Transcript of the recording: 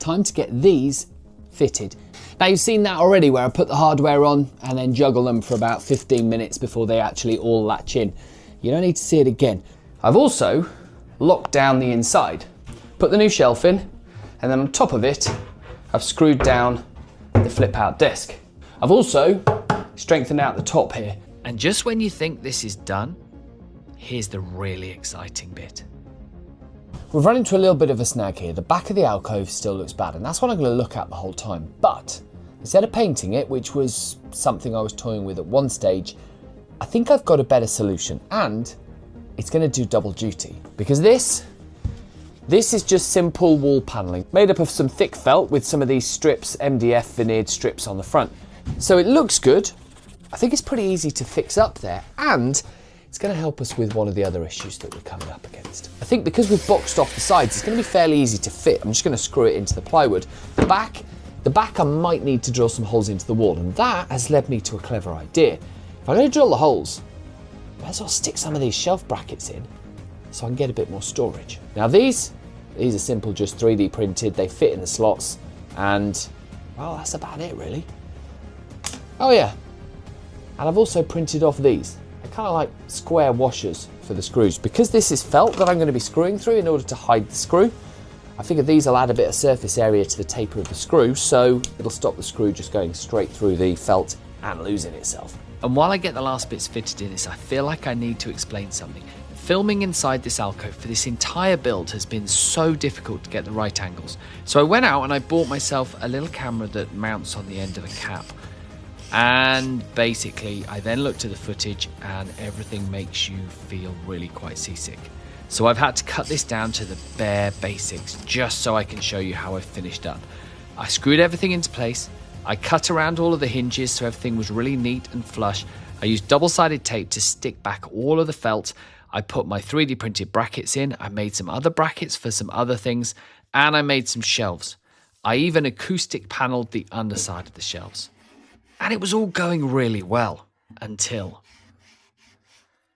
time to get these fitted. Now you've seen that already where I put the hardware on and then juggle them for about 15 minutes before they actually all latch in. You don't need to see it again. I've also locked down the inside, put the new shelf in, and then on top of it, I've screwed down the flip out desk. I've also strengthened out the top here. And just when you think this is done, here's the really exciting bit. We've run into a little bit of a snag here. The back of the alcove still looks bad, and that's what I'm going to look at the whole time. But instead of painting it, which was something I was toying with at one stage, I think I've got a better solution, and it's going to do double duty. Because this is just simple wall paneling, made up of some thick felt with some of these strips, MDF veneered strips on the front. So it looks good. I think it's pretty easy to fix up there, and it's going to help us with one of the other issues that we're coming up against. I think because we've boxed off the sides, it's going to be fairly easy to fit. I'm just going to screw it into the plywood. The back I might need to drill some holes into the wall, and that has led me to a clever idea. If I'm going to drill the holes, I might as well stick some of these shelf brackets in so I can get a bit more storage. Now these are simple, just 3D printed. They fit in the slots, and well, that's about it really. Oh yeah, and I've also printed off these. They're kind of like square washers for the screws. Because this is felt that I'm going to be screwing through in order to hide the screw, I figured these will add a bit of surface area to the taper of the screw, so it'll stop the screw just going straight through the felt and losing itself. And while I get the last bits fitted in this, I feel like I need to explain something. Filming inside this alcove for this entire build has been so difficult to get the right angles. So I went out and I bought myself a little camera that mounts on the end of a cap. And basically, I then looked at the footage and everything makes you feel really quite seasick. So I've had to cut this down to the bare basics just so I can show you how I've finished up. I screwed everything into place. I cut around all of the hinges so everything was really neat and flush. I used double-sided tape to stick back all of the felt. I put my 3D printed brackets in. I made some other brackets for some other things, and I made some shelves. I even acoustic paneled the underside of the shelves. And it was all going really well until